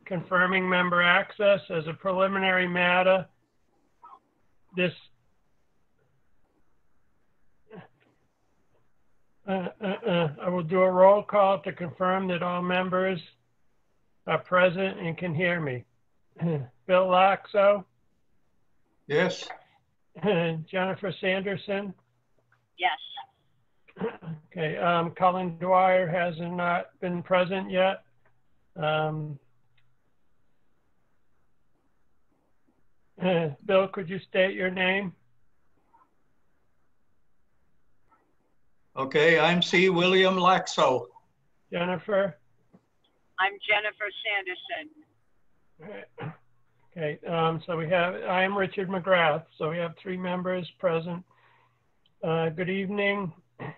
confirming member access. As a preliminary matter, I will do a roll call to confirm that all members are present and can hear me. Bill Laxo? Yes. Jennifer Sanderson? Yes. Okay, Colin Dwyer has not been present yet. Bill, could you state your name? Okay, I'm C. William Laxo. Jennifer? I'm Jennifer Sanderson. Okay, so I am Richard McGrath, so we have 3 members present. Good evening.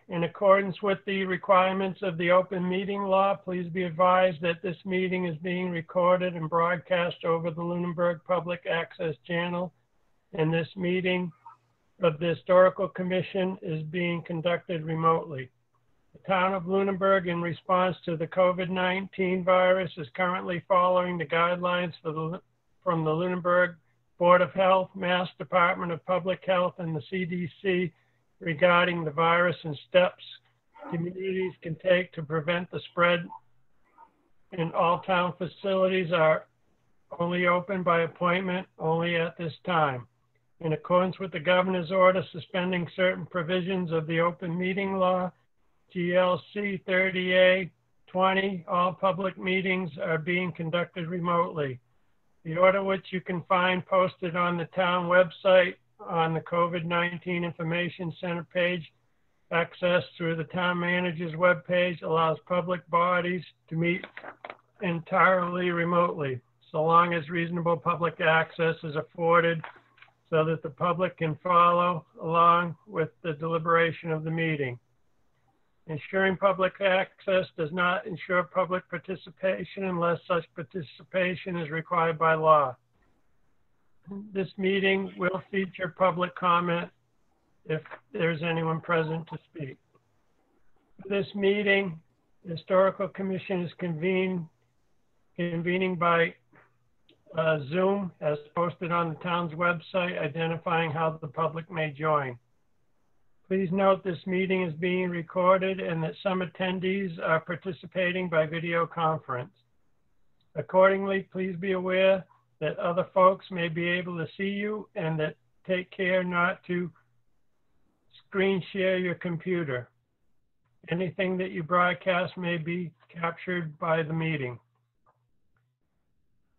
In accordance with the requirements of the open meeting law, please be advised that this meeting is being recorded and broadcast over the Lunenburg Public Access Channel, and this meeting of the Historical Commission is being conducted remotely. The town of Lunenburg, in response to the COVID-19 virus, is currently following the guidelines from the Lunenburg Board of Health, Mass Department of Public Health, and the CDC regarding the virus and steps communities can take to prevent the spread. And all town facilities are only open by appointment only at this time. In accordance with the governor's order suspending certain provisions of the open meeting law, GLC 30A-20, all public meetings are being conducted remotely. The order, which you can find posted on the town website on the COVID-19 Information Center page, access through the town manager's webpage, allows public bodies to meet entirely remotely, so long as reasonable public access is afforded so that the public can follow along with the deliberation of the meeting. Ensuring public access does not ensure public participation unless such participation is required by law. This meeting will feature public comment if there's anyone present to speak. For this meeting, the Historical Commission is convening by Zoom as posted on the town's website, identifying how the public may join. Please note this meeting is being recorded and that some attendees are participating by video conference. Accordingly, please be aware that other folks may be able to see you, and that take care not to screen share your computer. Anything that you broadcast may be captured by the meeting.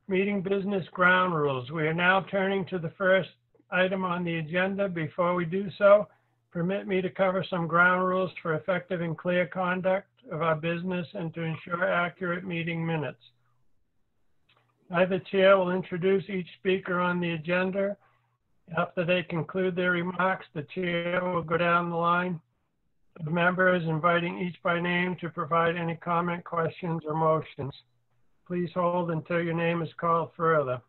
Meeting business ground rules. We are now turning to the first item on the agenda. Before we do so, permit me to cover some ground rules for effective and clear conduct of our business and to ensure accurate meeting minutes. I, the chair, will introduce each speaker on the agenda. After they conclude their remarks, the chair will go down the line of members, inviting each by name to provide any comment, questions, or motions. Please hold until your name is called further.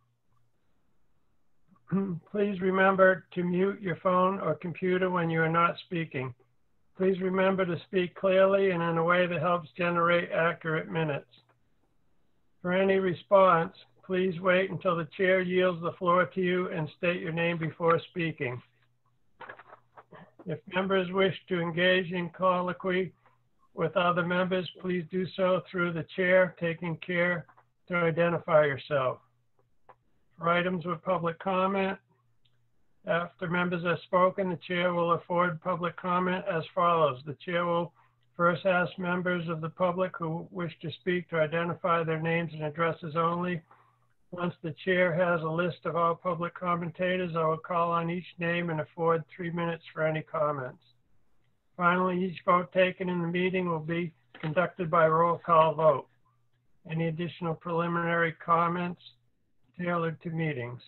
Please remember to mute your phone or computer when you are not speaking. Please remember to speak clearly and in a way that helps generate accurate minutes. For any response, please wait until the chair yields the floor to you and state your name before speaking. If members wish to engage in colloquy with other members, please do so through the chair, taking care to identify yourself. For items with public comment, after members have spoken, the chair will afford public comment as follows. The chair will first ask members of the public who wish to speak to identify their names and addresses only. Once the chair has a list of all public commentators, I will call on each name and afford 3 minutes for any comments. Finally, each vote taken in the meeting will be conducted by roll call vote. Any additional preliminary comments tailored to meetings?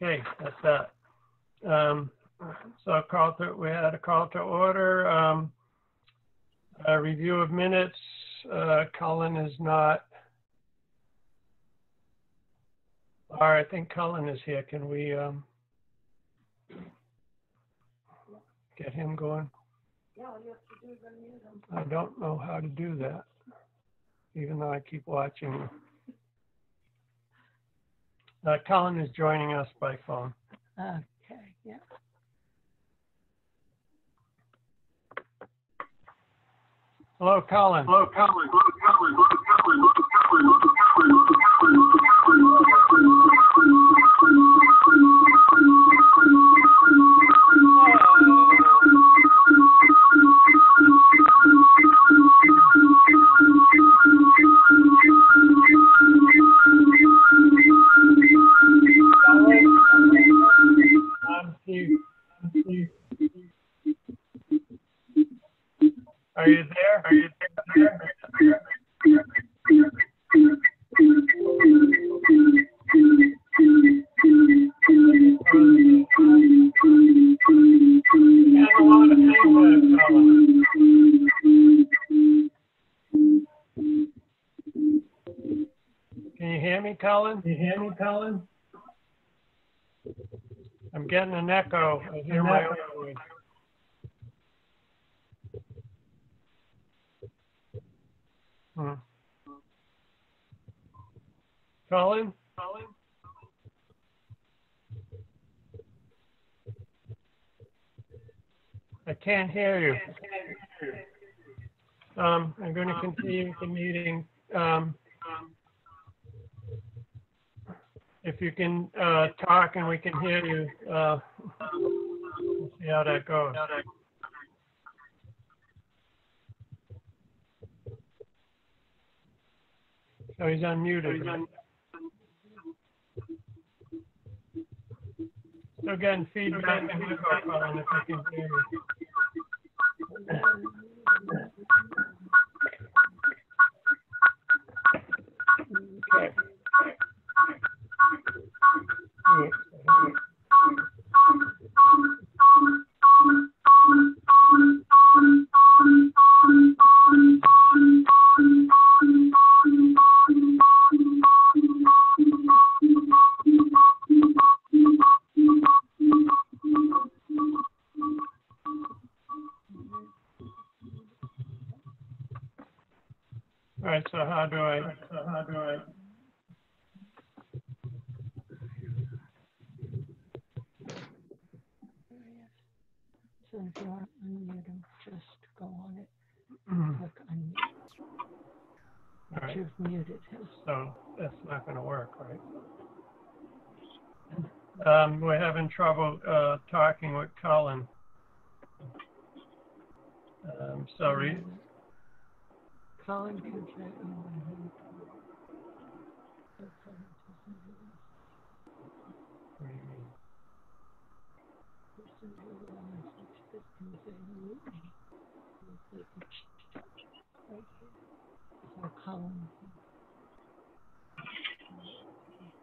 Okay, that's that. So we had a call to order. A review of minutes. Colin is not. All right, I think Colin is here. Can we get him going? Yeah, all you have to do is unmute him. I don't know how to do that. even though I keep watching. Colin is joining us by phone. Okay, yeah. Hello, Colin. Hello, Colin. Are you there? Are you there? Can you hear me, Colin? Can you hear me, Colin? I'm getting an echo. I hear my own voice. Colin? I can't hear you. I'm going to continue with the meeting. If you can talk and we can hear you, we'll see how that goes. So he's unmuted. Right? Still getting feedback and echo, Colin, if you can hear me. Okay. All right, so how do I? So if you want to unmute him, just go on it. Click unmute. All right. You've muted him. So that's not going to work, right? We're having trouble talking with Colin. Sorry. Colin can try emailing. What do you mean?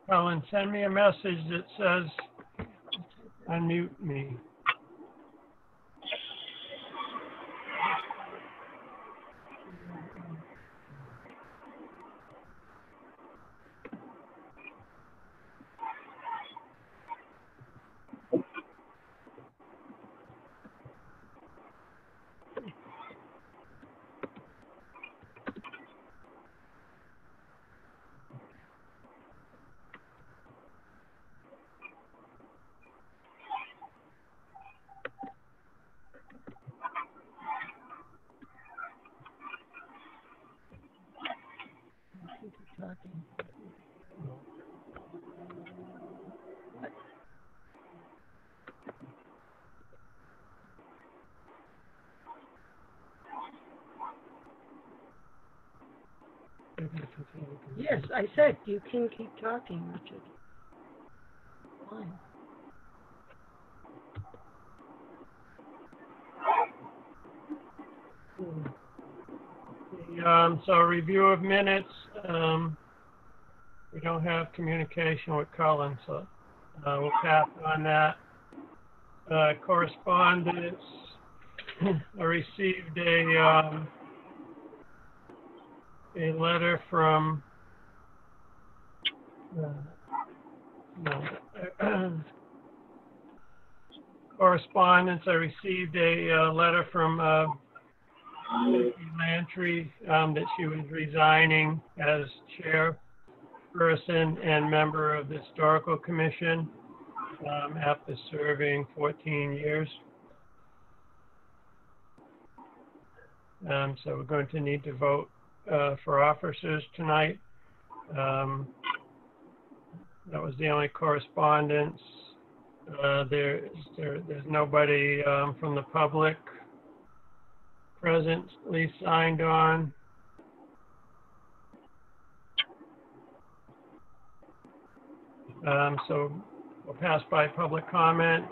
Colin, send me a message that says unmute me. Talking. Yes, I said you can keep talking, Richard. Fine. So review of minutes. We don't have communication with Colin, so we'll pass on that. Correspondence. I received a letter from correspondence. I received a letter from Lantry, that she was resigning as chairperson and member of the Historical Commission after serving 14 years. So we're going to need to vote for officers tonight. That was the only correspondence. There's nobody from the public presently signed on. So we'll pass by public comment.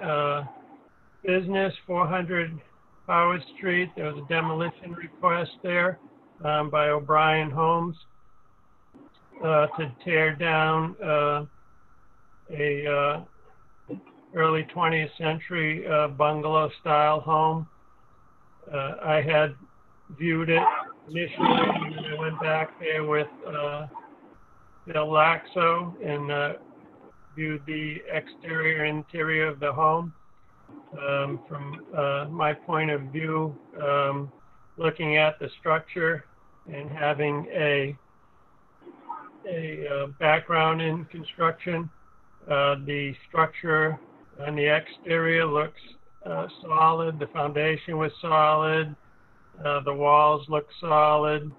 Business, 400 Howard Street. There was a demolition request there by O'Brien Homes to tear down a early 20th century bungalow style home. I had viewed it initially, and then I went back there with Bill Laxo and viewed the exterior and interior of the home. From my point of view, looking at the structure and having a background in construction, the structure on the exterior looks solid. The foundation was solid. The walls look solid.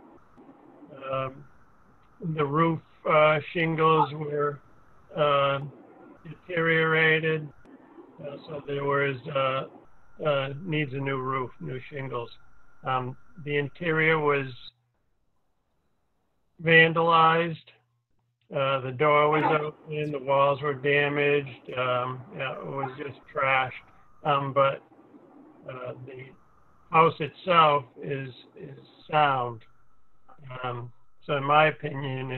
The roof shingles were deteriorated. So there was needs a new roof, new shingles. The interior was vandalized. The door was open. The walls were damaged. Yeah, it was just trashed. But the house itself is sound. So in my opinion,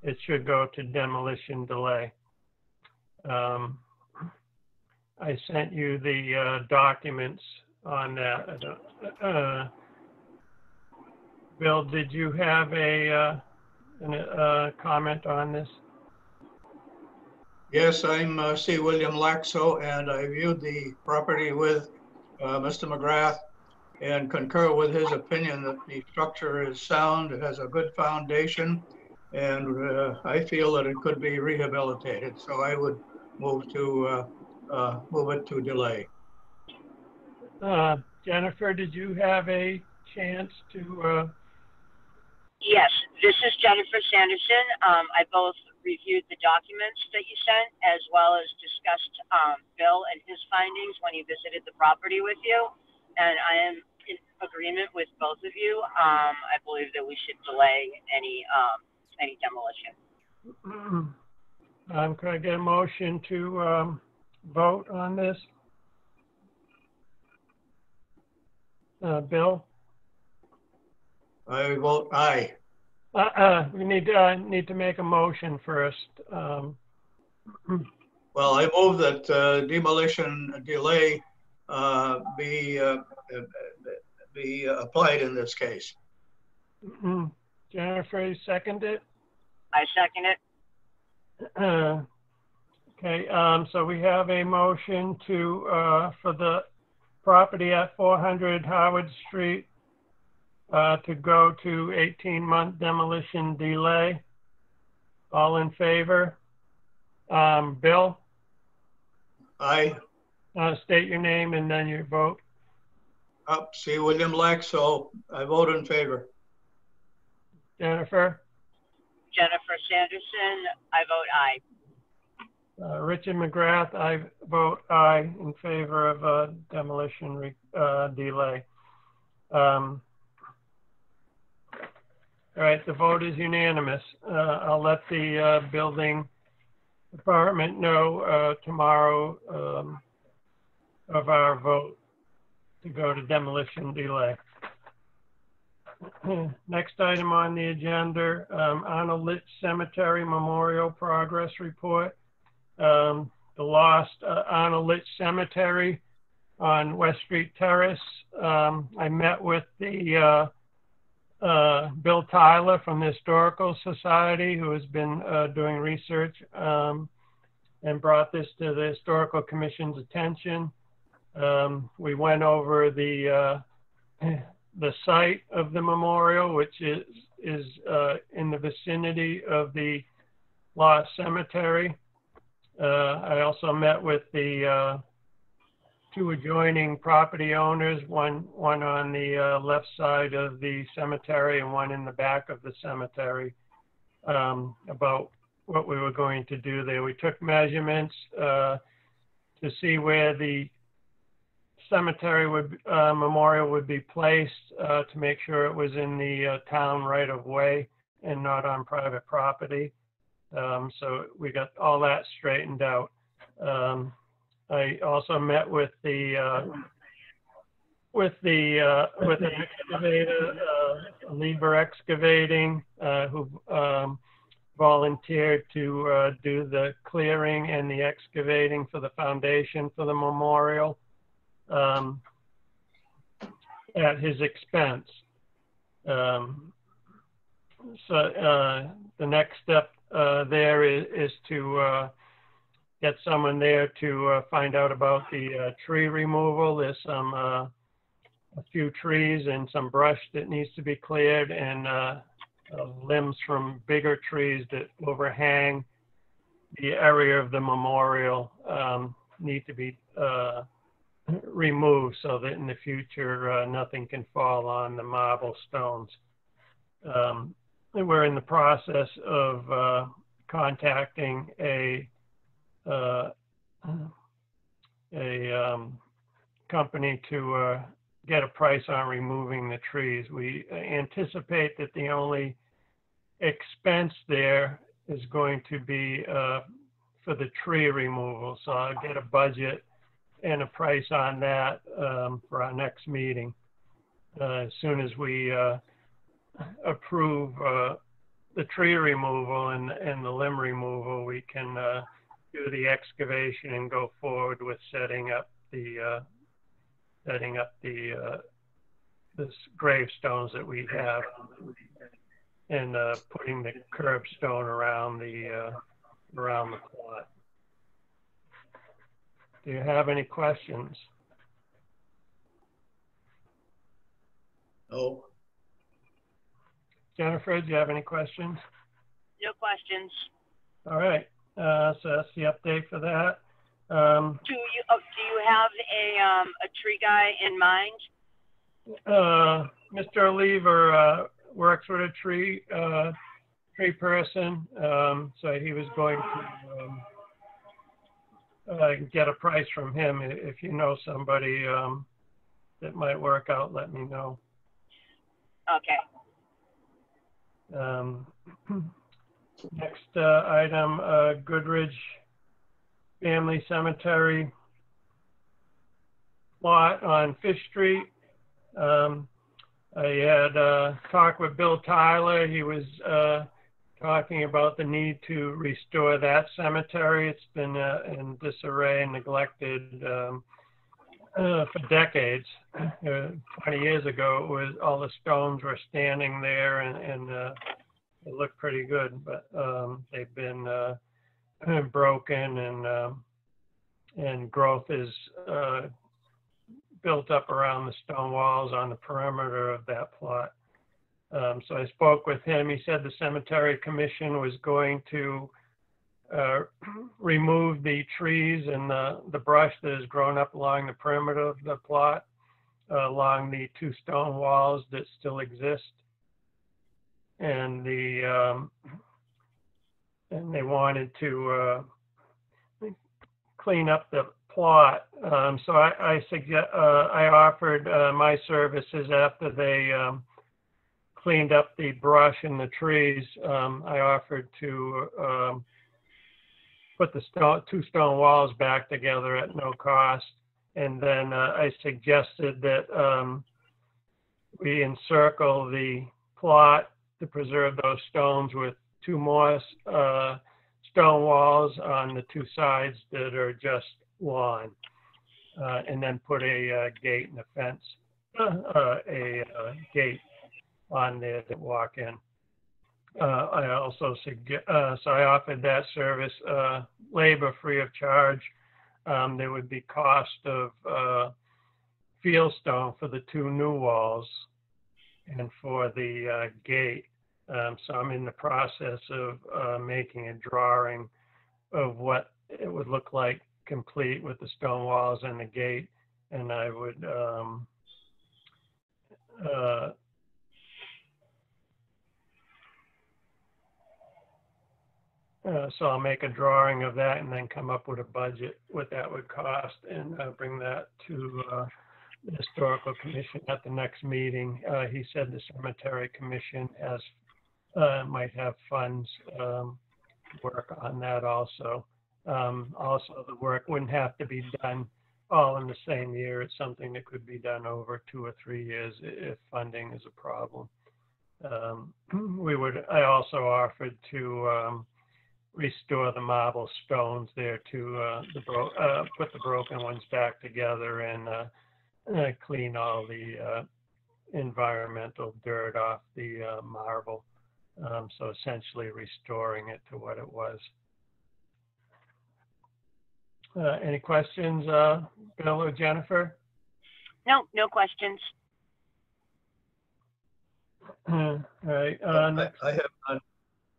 it should go to demolition delay. I sent you the documents on that. Bill, did you have a comment on this? Yes, I'm C. William Laxo, and I viewed the property with Mr. McGrath and concur with his opinion that the structure is sound, it has a good foundation, and I feel that it could be rehabilitated. So I would move it to delay. Jennifer, did you have a chance to? Yes, this is Jennifer Sanderson. I both reviewed the documents that you sent as well as discussed Bill and his findings when he visited the property with you. And I am in agreement with both of you. I believe that we should delay any demolition. Can I get a motion to vote on this? Bill? I vote aye. We need to make a motion first. Well, I move that demolition delay be applied in this case. Jennifer, you second it? I second it. Okay, so we have a motion to for the property at 400 Howard Street to go to 18-month demolition delay. All in favor? Bill? Aye. State your name and then your vote. C. William Laxo, I vote in favor. Jennifer? Jennifer Sanderson, I vote aye. Richard McGrath, I vote aye in favor of demolition delay. All right, the vote is unanimous. I'll let the building department know tomorrow of our vote to go to demolition delay. Next item on the agenda, Arnold Litch Cemetery Memorial Progress Report. The lost Arnold Litch Cemetery on West Street Terrace. I met with the Bill Tyler from the Historical Society, who has been doing research and brought this to the Historical Commission's attention. We went over the the site of the memorial, which is in the vicinity of the Lost Cemetery. I also met with the two adjoining property owners, one on the left side of the cemetery and one in the back of the cemetery, about what we were going to do there. We took measurements to see where the cemetery memorial would be placed, to make sure it was in the town right of way and not on private property. So we got all that straightened out. I also met with an excavator, Lieber Excavating, who volunteered to do the clearing and the excavating for the foundation for the memorial, at his expense. So the next step there is to get someone there to find out about the tree removal. There's a few trees and some brush that needs to be cleared, and limbs from bigger trees that overhang the area of the memorial need to be removed so that in the future nothing can fall on the marble stones. We're in the process of contacting a company to get a price on removing the trees. We anticipate that the only expense there is going to be for the tree removal. So I'll get a budget and a price on that for our next meeting. As soon as we approve the tree removal and the limb removal, we can do the excavation and go forward with setting up the gravestones that we have, and putting the curbstone around the plot. Do you have any questions? No. Jennifer, do you have any questions? No questions. All right. So that's the update for that. Do you have a tree guy in mind? Mr. Lever works with a tree person, so he was going to get a price from him. If you know somebody that might work out, let me know. Okay. Next item, Goodridge Family Cemetery lot on Fish Street. I had talked with Bill Tyler. He was talking about the need to restore that cemetery. It's been in disarray and neglected for decades. 20 years ago, it was all the stones were standing there, and it looked pretty good, but they've been broken, and growth is built up around the stone walls on the perimeter of that plot. So I spoke with him. He said the cemetery commission was going to remove the trees and the brush that has grown up along the perimeter of the plot, along the two stone walls that still exist, and they wanted to clean up the plot. So I offered my services after they cleaned up the brush and the trees. I offered to put the two stone walls back together at no cost. And then I suggested that we encircle the plot to preserve those stones with two more stone walls on the two sides that are just lawn, and then put a gate and a fence, a gate on there to walk in. I also so I offered that service, labor free of charge. There would be cost of fieldstone for the 2 new walls and for the gate. So I'm in the process of making a drawing of what it would look like complete with the stone walls and the gate. And I would so I'll make a drawing of that and then come up with a budget, what that would cost, and bring that to the Historical Commission at the next meeting. He said the Cemetery Commission has might have funds to work on that also. Also, the work wouldn't have to be done all in the same year. It's something that could be done over 2 or 3 years if funding is a problem. I also offered to restore the marble stones there to put the broken ones back together and clean all the environmental dirt off the marble. So essentially restoring it to what it was. Any questions, Bill or Jennifer? No, no questions. All right. Next. I have none.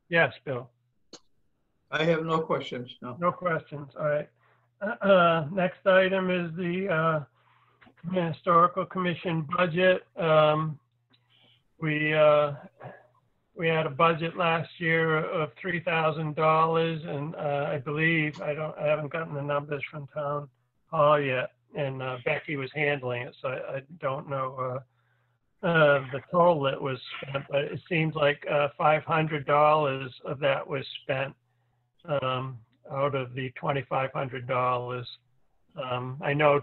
Yes, Bill. I have no questions, no. No questions. All right. Next item is the Historical Commission budget. We had a budget last year of $3,000, and I believe I haven't gotten the numbers from Town Hall yet, and Becky was handling it, so I don't know the total that was spent, but it seems like $500 of that was spent out of the $2,500. I know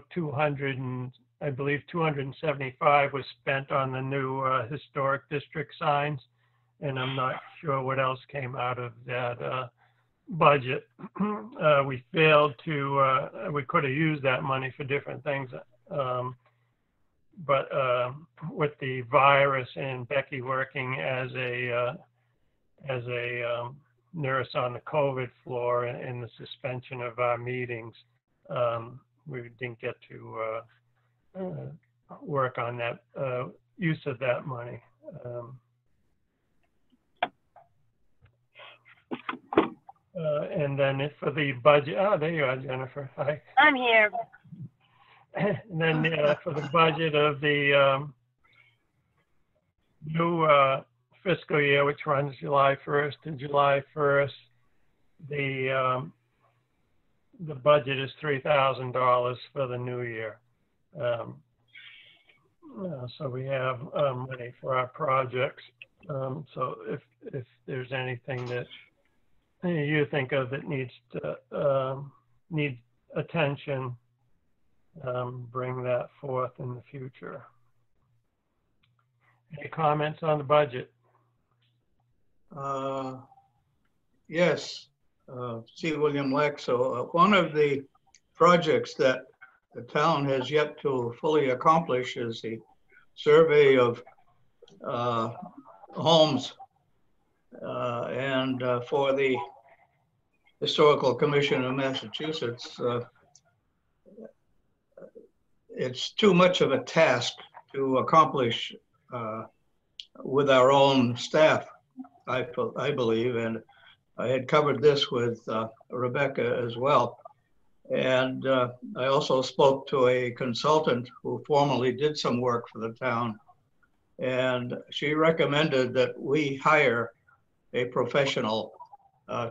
I believe 275 was spent on the new historic district signs, and I'm not sure what else came out of that budget. We failed to, we could have used that money for different things, but with the virus and Becky working as a nurse on the COVID floor and the suspension of our meetings, we didn't get to work on that use of that money. And then for the budget, there you are, Jennifer. Hi. I'm here. And then for the budget of the new fiscal year, which runs July 1st to July 1st, the budget is $3,000 for the new year. So we have money for our projects. So if there's anything that you think of that needs attention, bring that forth in the future. Any comments on the budget? Yes, C. William Laxo. One of the projects that the town has yet to fully accomplish is the survey of homes, and for the Historical Commission of Massachusetts, it's too much of a task to accomplish with our own staff, I believe, and I had covered this with Rebecca as well. And I also spoke to a consultant who formerly did some work for the town, and she recommended that we hire a professional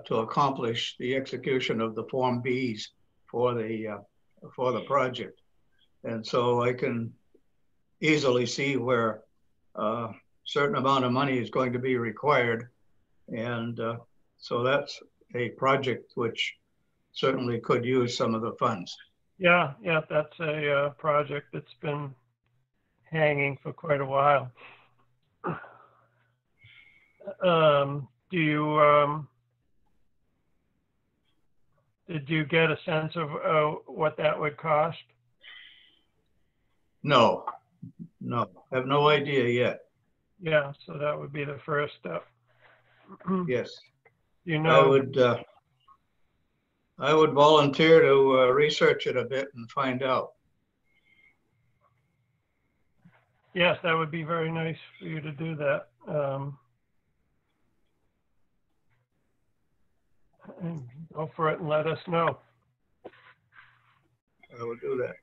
to accomplish the execution of the Form Bs for the project. And so I can easily see where a certain amount of money is going to be required. And so that's a project which certainly could use some of the funds. Yeah, that's a project that's been hanging for quite a while. Did you get a sense of what that would cost? No, I have no idea yet. Yeah, so that would be the first step. Yes. You know, I would volunteer to research it a bit and find out. Yes, that would be very nice for you to do that. And go for it and let us know. I will do that.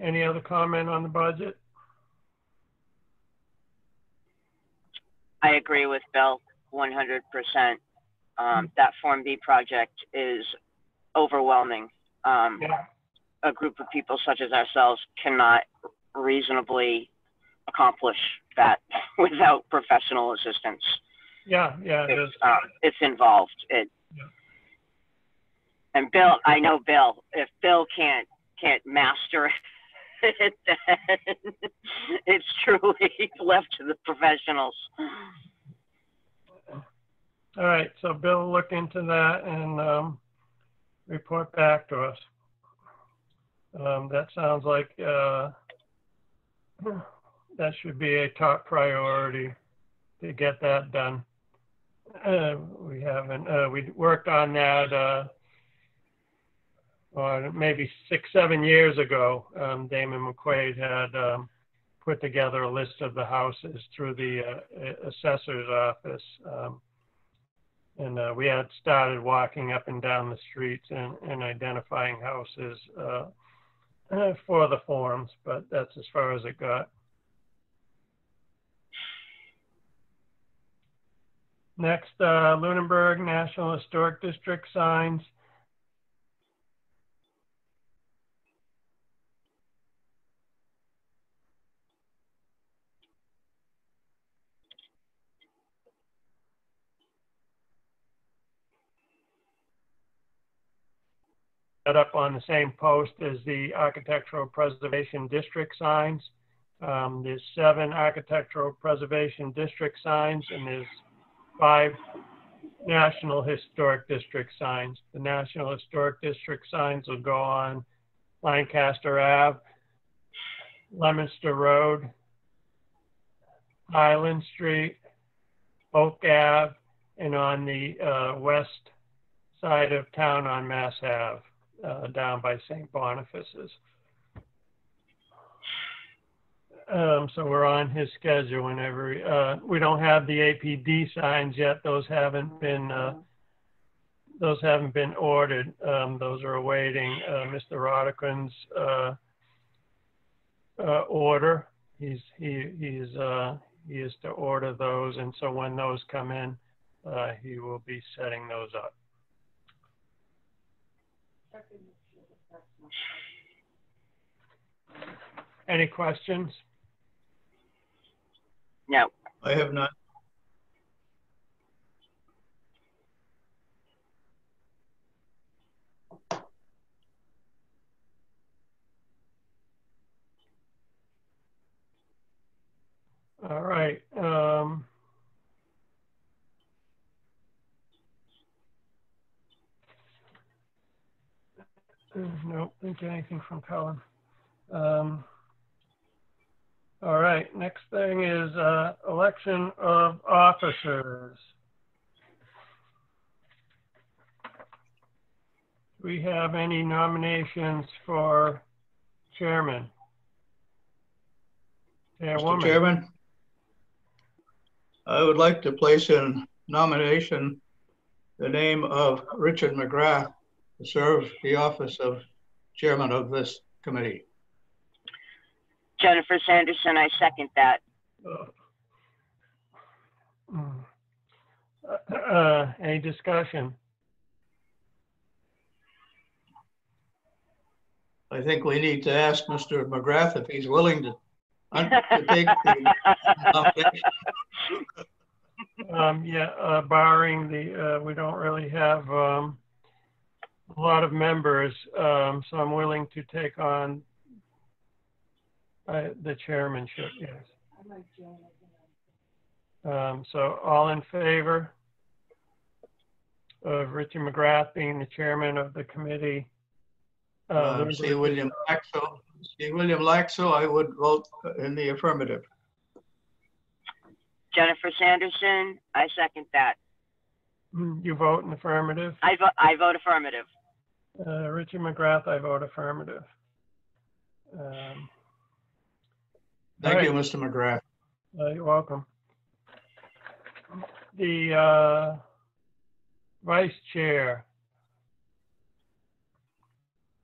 Any other comment on the budget? I agree with Bill 100%. That Form B project is overwhelming. Yeah. A group of people such as ourselves cannot reasonably accomplish that without professional assistance. Yeah, it is. It's involved. And Bill, I know Bill. If Bill can't master it, then it's truly left to the professionals. All right, so Bill will look into that and report back to us. That sounds like that should be a top priority to get that done. We haven't, we worked on that maybe 6-7 years ago. Damon McQuaid had put together a list of the houses through the assessor's office. And we had started walking up and down the streets and identifying houses for the forms, but that's as far as it got. Next, Lunenburg National Historic District signs. Set up on the same post as the Architectural Preservation District signs. There's 7 Architectural Preservation District signs, and there's 5 National Historic District signs. The National Historic District signs will go on Lancaster Ave, Leominster Road, Highland Street, Oak Ave, and on the west side of town on Mass Ave. Down by St. Boniface's. So we're on his schedule whenever we don't have the APD signs yet. Those haven't been ordered. Those are awaiting Mr. Rodican's order. He is to order those, and so when those come in, he will be setting those up. Any questions? No. I have not. All right. Nope, didn't get anything from Colin. All right, next thing is election of officers. Do we have any nominations for chairman? Mr. Chairman, I would like to place in nomination the name of Richard McGrath to serve the office of chairman of this committee. Jennifer Sanderson, I second that. Any discussion? I think we need to ask Mr. McGrath if he's willing to take the nomination. Yeah, barring the, we don't really have a lot of members, so I'm willing to take on the chairmanship, yes. So all in favor of Richard McGrath being the chairman of the committee? See William Laxo, I would vote in the affirmative. Jennifer Sanderson, I second that. You vote in affirmative? I vote affirmative. Richard McGrath, I vote affirmative. Thank you, right. Mr. McGrath. You're welcome. The vice chair.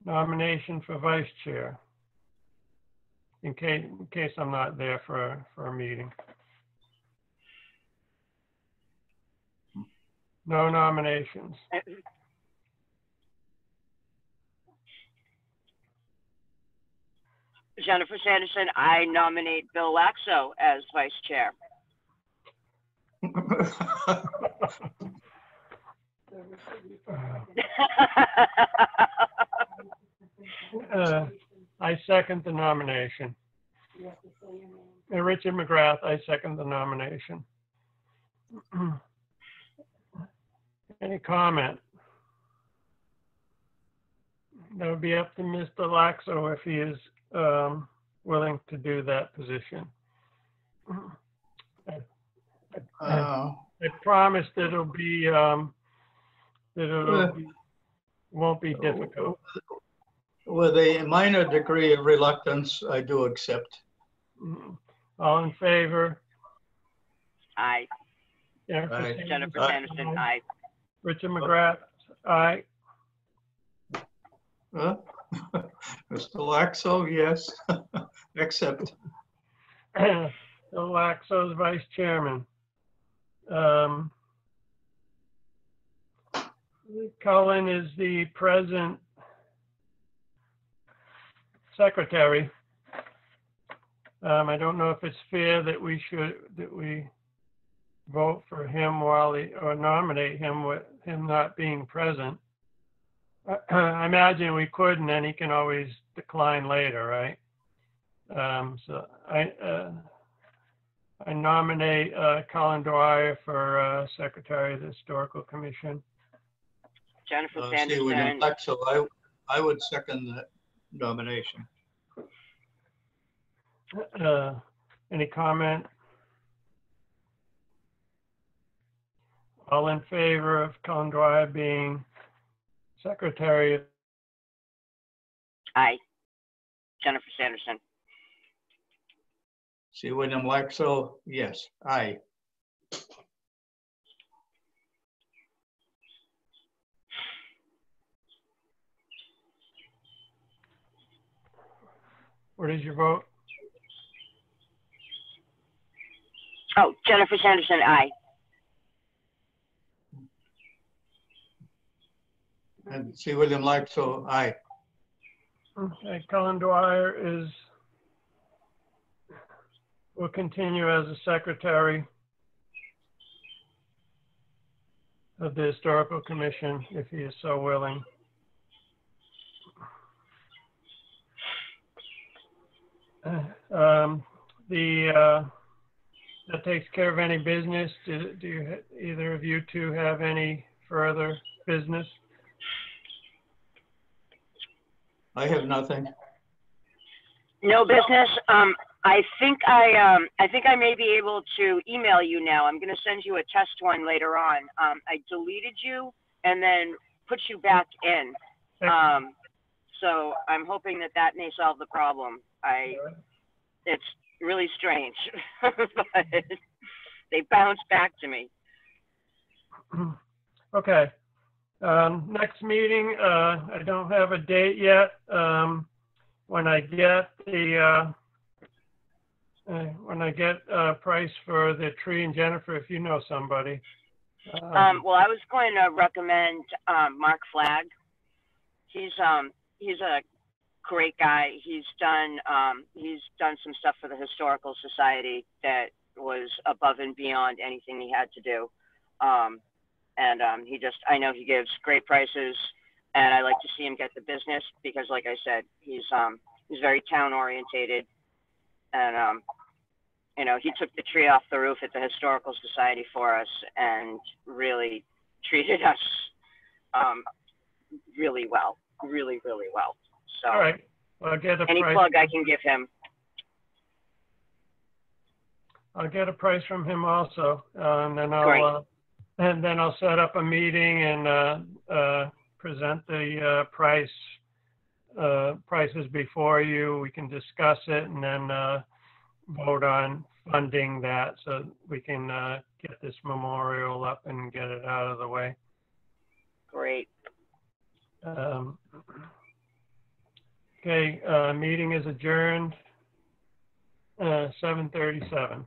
Nomination for vice chair. In case I'm not there for a meeting. No nominations. Jennifer Sanderson, I nominate Bill Laxo as vice chair. I second the nomination. Richard McGrath, I second the nomination. Any comment? That would be up to Mr. Laxo if he is willing to do that position. I promise that it'll be won't be difficult. With a minor degree of reluctance, I do accept. All in favor? Aye. Jennifer Sanderson, aye. Richard McGrath, aye. Mr. Laxo, yes, accept. Bill Laxo's vice chairman. Cullen is the present secretary. I don't know if it's fair that we vote for him or nominate him with him not being present. I imagine we could, and then he can always decline later, right? So I nominate Colin Dwyer for Secretary of the Historical Commission. Jennifer Sanderson. William Laxo, I would second that nomination. Any comment? All in favor of Colin Dwyer being Secretary? Aye. Jennifer Sanderson. C. William Laxo, yes, aye. What is your vote? Oh, Jennifer Sanderson, aye. And C. William Laxo, aye. Okay, Colin Dwyer will continue as a secretary of the Historical Commission if he is so willing. That takes care of any business. Do either of you two have any further business? I have nothing. No business. I think I may be able to email you now. I'm going to send you a test one later on. I deleted you and then put you back in. So I'm hoping that may solve the problem. It's really strange, but they bounced back to me. Okay. Next meeting, I don't have a date yet. When I get a price for the tree, and Jennifer, if you know somebody. Well, I was going to recommend Mark Flagg. He's a great guy. He's done some stuff for the Historical Society that was above and beyond anything he had to do. I know he gives great prices, and I like to see him get the business because, like I said, he's very town orientated, and he took the tree off the roof at the Historical Society for us and really treated us really well, really well. So, all right, well, I'll get a any price. plug I can give him. I'll get a price from him also, and then Great. I'll set up a meeting and present the price prices before you. We can discuss it and then vote on funding that so we can get this memorial up and get it out of the way. Great. Okay, meeting is adjourned, 7:37.